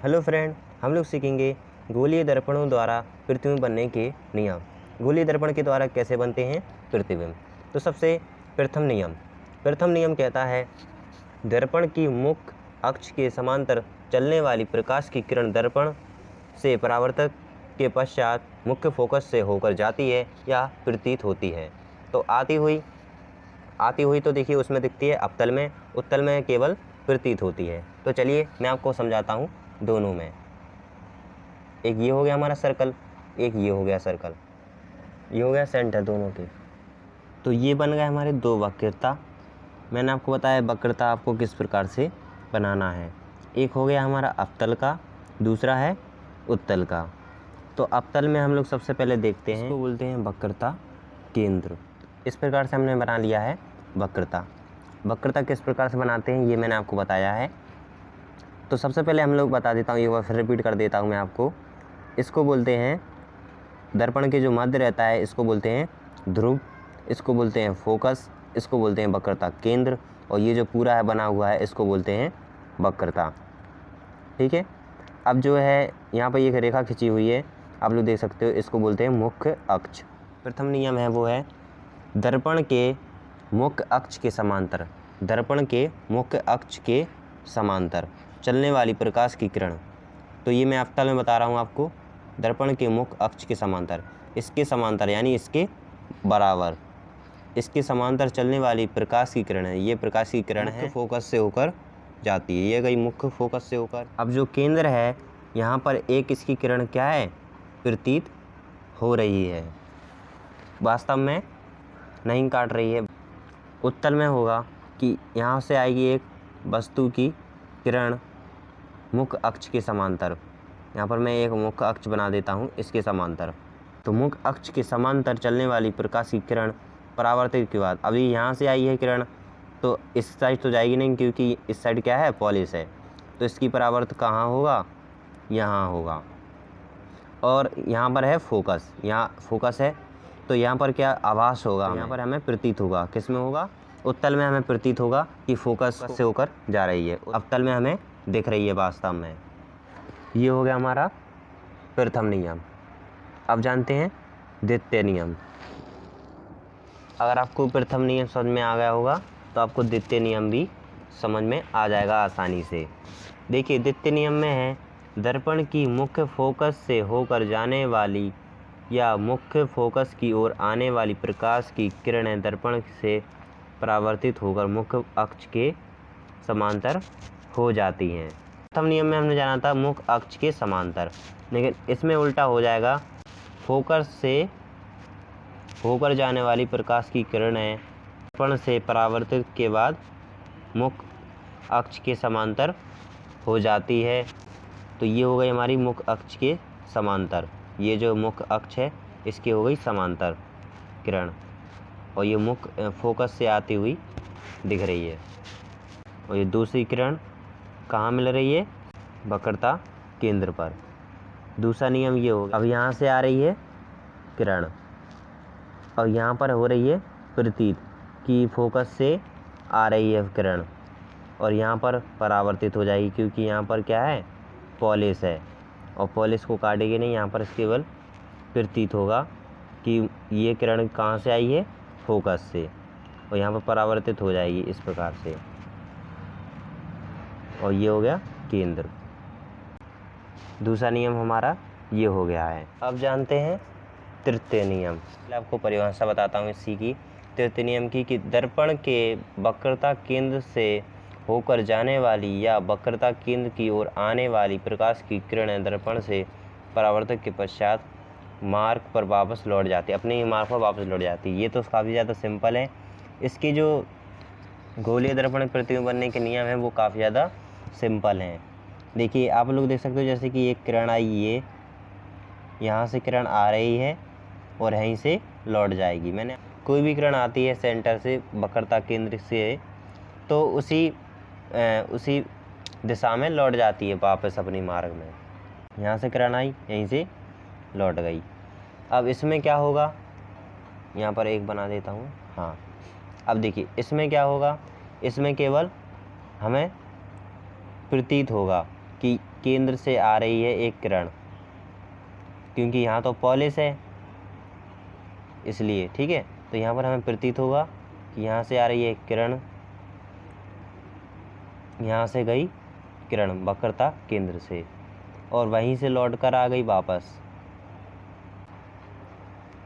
Hello friend, हम लोग सीखेंगे गोलीय दर्पणों द्वारा प्रतिबिंब बनने के नियम। गोलीय दर्पण के द्वारा कैसे बनते हैं प्रतिबिंब। तो सबसे प्रथम नियम कहता है दर्पण की मुख्य अक्ष के समांतर चलने वाली प्रकाश की किरण दर्पण से परावर्तक के पश्चात मुख्य फोकस से होकर जाती है या प्रतीत होती है। तो आती हुई तो देखिए उसमें दिखती है अवतल में, उत्तल में केवल प्रतीत होती है। तो चलिए मैं आपको समझाता हूँ दोनों में। एक ये हो गया हमारा सर्कल, एक ये हो गया सर्कल, ये हो गया सेंटर दोनों के। तो ये बन गए हमारे दो वक्रता। मैंने आपको बताया वक्रता आपको किस प्रकार से बनाना है। एक हो गया हमारा अवतल का, दूसरा है उत्तल का। तो अवतल में हम लोग सबसे पहले देखते हैं, इसको बोलते हैं वक्रता केंद्र। इस प्रकार से हमने बना लिया है वक्रता। वक्रता किस प्रकार से बनाते हैं ये मैंने आपको बताया है। तो सबसे पहले हम लोग बता देता हूँ, एक बार फिर रिपीट कर देता हूँ मैं आपको। इसको बोलते हैं दर्पण के जो मध्य रहता है इसको बोलते हैं ध्रुव, इसको बोलते हैं फोकस, इसको बोलते हैं वक्रता केंद्र, और ये जो पूरा है बना हुआ है इसको बोलते हैं वक्रता। ठीक है। अब जो है यहाँ पर एक रेखा खिंची हुई है, आप लोग देख सकते हो, इसको बोलते हैं मुख्य अक्ष। प्रथम नियम है वो है दर्पण के मुख्य अक्ष के समांतर, दर्पण के मुख्य अक्ष के समांतर चलने वाली प्रकाश की किरण। तो ये मैं अवतल में बता रहा हूँ आपको, दर्पण के मुख्य अक्ष के समांतर, इसके समांतर यानी इसके बराबर, इसके समांतर चलने वाली प्रकाश की किरण है। ये प्रकाश की किरण है फोकस से होकर जाती है, ये गई मुख्य फोकस से होकर। अब जो केंद्र है यहाँ पर एक इसकी किरण क्या है प्रतीत हो रही है, वास्तव में नहीं काट रही है। उत्तल में होगा कि यहाँ से आएगी एक वस्तु की किरण मुख्य अक्ष के समांतर। यहाँ पर मैं एक मुख्य अक्ष बना देता हूँ इसके समांतर। तो मुख्य अक्ष के समांतर चलने वाली प्रकाश की किरण परावर्तित के बाद, अभी यहाँ से आई है किरण तो इस साइड तो जाएगी नहीं, क्योंकि इस साइड क्या है पॉलिश है। तो इसकी परावर्त कहाँ होगा, यहाँ होगा। और यहाँ पर है फोकस, यहाँ फोकस है तो यहाँ पर क्या आभास होगा, यहाँ पर हमें प्रतीत होगा। किस में होगा, उत्तल में हमें प्रतीत होगा कि फोकस से होकर जा रही है, अवतल में हमें दिख रही है वास्तव में। ये हो गया हमारा प्रथम नियम। अब जानते हैं द्वितीय नियम। अगर आपको प्रथम नियम समझ में आ गया होगा तो आपको द्वितीय नियम भी समझ में आ जाएगा आसानी से। देखिए द्वितीय नियम में है दर्पण की मुख्य फोकस से होकर जाने वाली या मुख्य फोकस की ओर आने वाली प्रकाश की किरणें दर्पण से परावर्तित होकर मुख्य अक्ष के समांतर हो जाती हैं। प्रथम नियम में हमने जाना था मुख्य अक्ष के समांतर, लेकिन इसमें उल्टा हो जाएगा, फोकस से होकर जाने वाली प्रकाश की किरणें दर्पण से परावर्तित के बाद मुख्य अक्ष के समांतर हो जाती है। तो ये हो गई हमारी मुख्य अक्ष के समांतर, ये जो मुख्य अक्ष है इसकी हो गई समांतर किरण, और ये मुख्य फोकस से आती हुई दिख रही है। और ये दूसरी किरण कहाँ मिल रही है, वक्रता केंद्र पर। दूसरा नियम ये होगा, अब यहाँ से आ रही है किरण और यहाँ पर हो रही है प्रतीत कि फोकस से आ रही है किरण, और यहाँ पर परावर्तित हो जाएगी, क्योंकि यहाँ पर क्या है पॉलिश है, और पॉलिश को काटेगी नहीं, यहाँ पर केवल प्रतीत होगा कि ये किरण कहाँ से आई है फोकस से, और यहाँ पर परावर्तित हो जाएगी इस प्रकार से। और ये हो गया केंद्र। दूसरा नियम हमारा ये हो गया है। अब जानते हैं तृतीय नियम। मैं आपको परिभाषा बताता हूँ इसी की, तृतीय नियम की, कि दर्पण के वक्रता केंद्र से होकर जाने वाली या वक्रता केंद्र की ओर आने वाली प्रकाश की किरणें दर्पण से परावर्तक के पश्चात मार्ग पर वापस लौट जाती है, अपने ही मार्ग पर वापस लौट जाती है। ये तो काफ़ी ज़्यादा सिंपल है। इसकी जो गोलीय दर्पण प्रतिबिंब बनने के नियम है वो काफ़ी ज़्यादा सिंपल हैं। देखिए आप लोग देख सकते हो, जैसे कि एक किरण आई, ये यहाँ से किरण आ रही है और यहीं से लौट जाएगी। मैंने कोई भी किरण आती है सेंटर से वक्रता केंद्र से, तो उसी दिशा में लौट जाती है वापस अपनी मार्ग में। यहाँ से किरण आई, यहीं से लौट गई। अब इसमें क्या होगा, यहाँ पर एक बना देता हूँ। हाँ, अब देखिए इसमें क्या होगा, इसमें केवल हमें प्रतीत होगा कि केंद्र से आ रही है एक किरण, क्योंकि यहाँ तो पॉलिस है इसलिए, ठीक है। तो यहाँ पर हमें प्रतीत होगा कि यहाँ से आ रही है एक किरण, यहाँ से गई किरण वक्रता केंद्र से और वहीं से लौट कर आ गई वापस।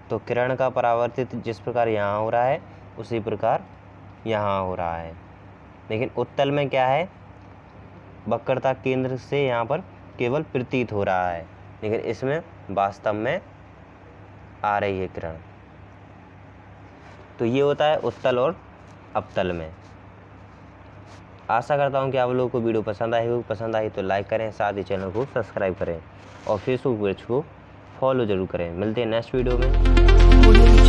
तो किरण का परावर्तित जिस प्रकार यहाँ हो रहा है उसी प्रकार यहाँ हो रहा है, लेकिन उत्तल में क्या है, वक्रता केंद्र से यहाँ पर केवल प्रतीत हो रहा है, लेकिन इसमें वास्तव में आ रही है किरण। तो ये होता है उत्तल और अवतल में। आशा करता हूँ कि आप लोगों को वीडियो पसंद आई हो। पसंद आई तो लाइक करें, साथ ही चैनल को सब्सक्राइब करें और फेसबुक पेज को फॉलो जरूर करें। मिलते हैं नेक्स्ट वीडियो में।